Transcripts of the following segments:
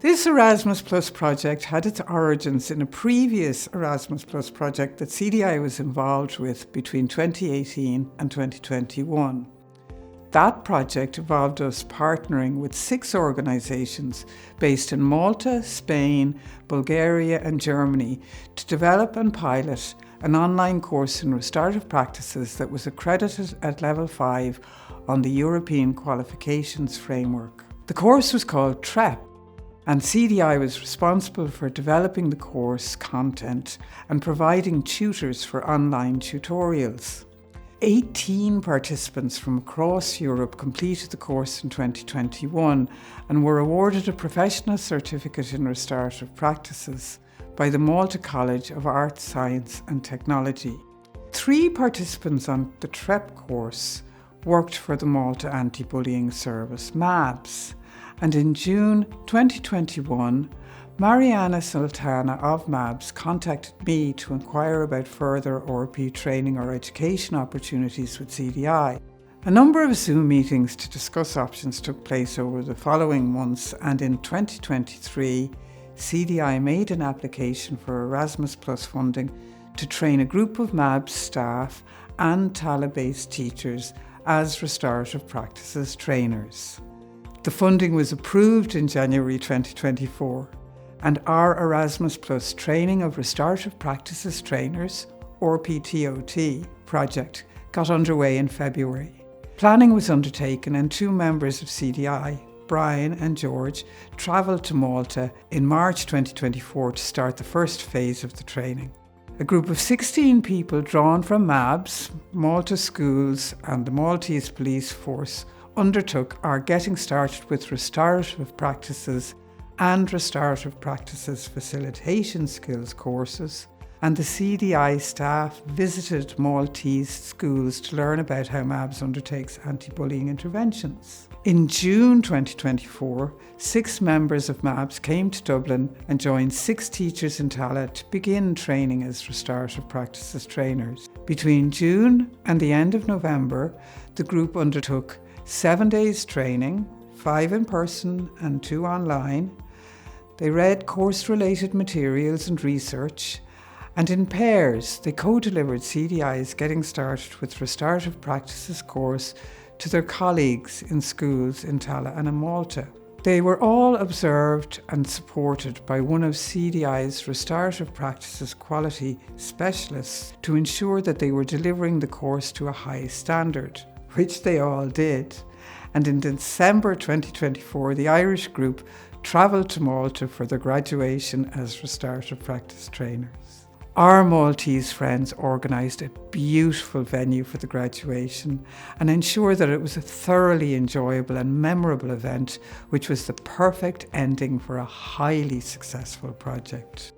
This Erasmus Plus project had its origins in a previous Erasmus Plus project that CDI was involved with between 2018 and 2021. That project involved us partnering with 6 organisations based in Malta, Spain, Bulgaria and Germany to develop and pilot an online course in restorative practices that was accredited at Level 5 on the European Qualifications Framework. The course was called TREP, and CDI was responsible for developing the course content and providing tutors for online tutorials. 18 participants from across Europe completed the course in 2021 and were awarded a professional certificate in restorative practices by the Malta College of Arts, Science and Technology. 3 participants on the TREP course worked for the Malta Anti Bullying Service, MABS, and in June 2021, Mariana Sultana of MABS contacted me to inquire about further ORP training or education opportunities with CDI. A number of Zoom meetings to discuss options took place over the following months, and in 2023, CDI made an application for Erasmus Plus funding to train a group of MABS staff and Tallaght-based teachers as restorative practices trainers. The funding was approved in January 2024, and our Erasmus Plus Training of Restorative Practices Trainers, or PTOT, project got underway in February. Planning was undertaken and 2 members of CDI, Brian and George, travelled to Malta in March 2024 to start the first phase of the training. A group of 16 people drawn from MABS, Malta schools and the Maltese police force undertook our Getting Started with Restorative Practices and Restorative Practices Facilitation Skills courses, and the CDI staff visited Maltese schools to learn about how MABS undertakes anti-bullying interventions. In June 2024, 6 members of MABS came to Dublin and joined 6 teachers in Tallaght to begin training as restorative practices trainers. Between June and the end of November, the group undertook 7 days training, 5 in person and 2 online. They read course-related materials and research, and in pairs they co-delivered CDI's Getting Started with Restorative Practices course to their colleagues in schools in Tallaght and in Malta. They were all observed and supported by one of CDI's restorative practices quality specialists to ensure that they were delivering the course to a high standard, which they all did. And in December 2024, the Irish group travelled to Malta for their graduation as restorative practice trainers. Our Maltese friends organised a beautiful venue for the graduation and ensured that it was a thoroughly enjoyable and memorable event, which was the perfect ending for a highly successful project.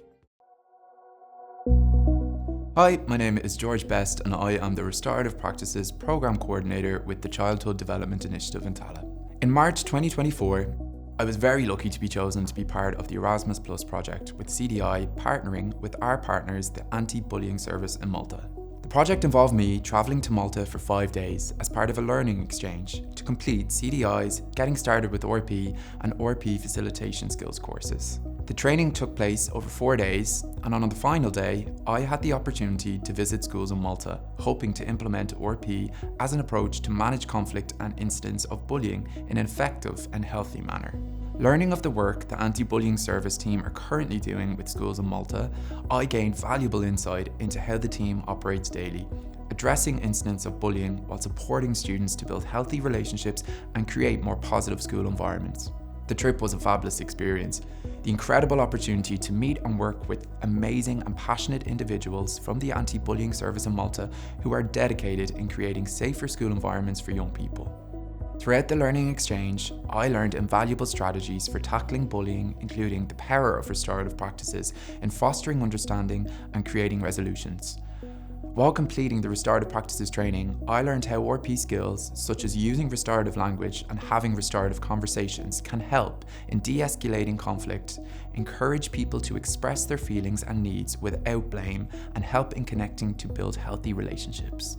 Hi, my name is George Best and I am the Restorative Practices Programme Coordinator with the Childhood Development Initiative in Tallaght. In March 2024, I was very lucky to be chosen to be part of the Erasmus Plus project, with CDI partnering with our partners, the Anti Bullying Service in Malta. The project involved me travelling to Malta for 5 days as part of a learning exchange to complete CDI's Getting Started with ORP and ORP Facilitation Skills courses. The training took place over 4 days, and on the final day, I had the opportunity to visit schools in Malta, hoping to implement ORP as an approach to manage conflict and incidents of bullying in an effective and healthy manner. Learning of the work the Anti-Bullying Service team are currently doing with schools in Malta, I gained valuable insight into how the team operates daily, addressing incidents of bullying while supporting students to build healthy relationships and create more positive school environments. The trip was a fabulous experience. The incredible opportunity to meet and work with amazing and passionate individuals from the Anti-Bullying Service in Malta who are dedicated in creating safer school environments for young people. Throughout the learning exchange, I learned invaluable strategies for tackling bullying, including the power of restorative practices in fostering understanding and creating resolutions. While completing the restorative practices training, I learned how ORP skills, such as using restorative language and having restorative conversations, can help in de-escalating conflict, encourage people to express their feelings and needs without blame, and help in connecting to build healthy relationships.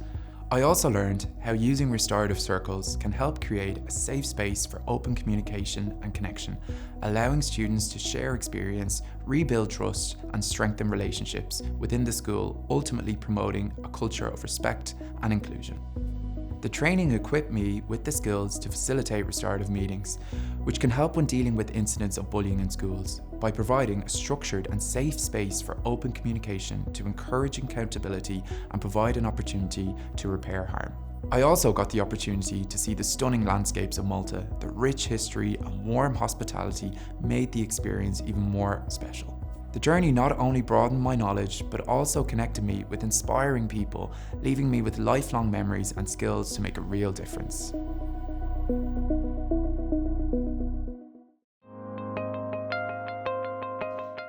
I also learned how using restorative circles can help create a safe space for open communication and connection, allowing students to share experience, rebuild trust, and strengthen relationships within the school, ultimately promoting a culture of respect and inclusion. The training equipped me with the skills to facilitate restorative meetings, which can help when dealing with incidents of bullying in schools by providing a structured and safe space for open communication to encourage accountability and provide an opportunity to repair harm. I also got the opportunity to see the stunning landscapes of Malta. The rich history and warm hospitality made the experience even more special. The journey not only broadened my knowledge, but also connected me with inspiring people, leaving me with lifelong memories and skills to make a real difference.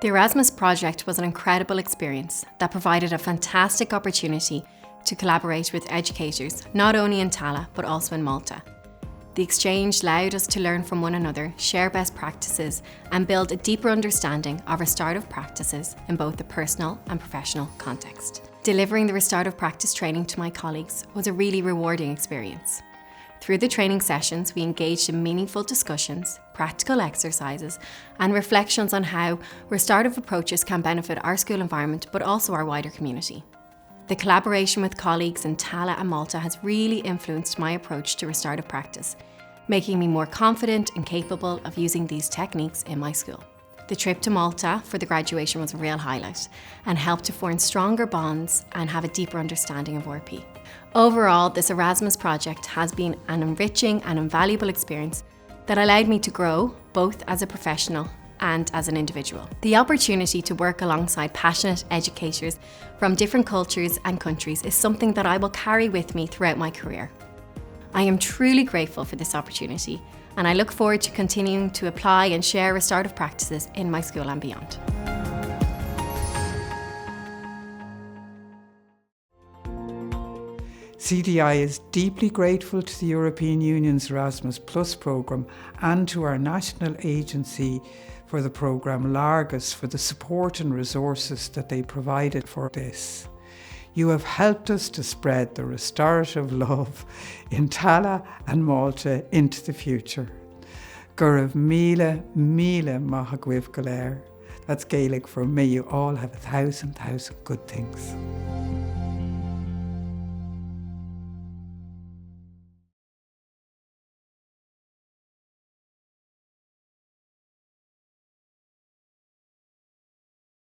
The Erasmus project was an incredible experience that provided a fantastic opportunity to collaborate with educators, not only in Tallaght, but also in Malta. The exchange allowed us to learn from one another, share best practices, and build a deeper understanding of restorative practices in both the personal and professional context. Delivering the restorative practice training to my colleagues was a really rewarding experience. Through the training sessions, we engaged in meaningful discussions, practical exercises, and reflections on how restorative approaches can benefit our school environment, but also our wider community. The collaboration with colleagues in Tallaght and Malta has really influenced my approach to restorative practice, making me more confident and capable of using these techniques in my school. The trip to Malta for the graduation was a real highlight and helped to form stronger bonds and have a deeper understanding of RP. Overall, this Erasmus project has been an enriching and invaluable experience that allowed me to grow both as a professional and as an individual. The opportunity to work alongside passionate educators from different cultures and countries is something that I will carry with me throughout my career. I am truly grateful for this opportunity, and I look forward to continuing to apply and share restorative practices in my school and beyond. CDI is deeply grateful to the European Union's Erasmus Plus programme and to our national agency for the programme Léargas for the support and resources that they provided for this. You have helped us to spread the restorative love in Tallaght and Malta into the future. Gurav Mila Mahagwiv Galer. That's Gaelic for may you all have 1,000 good things.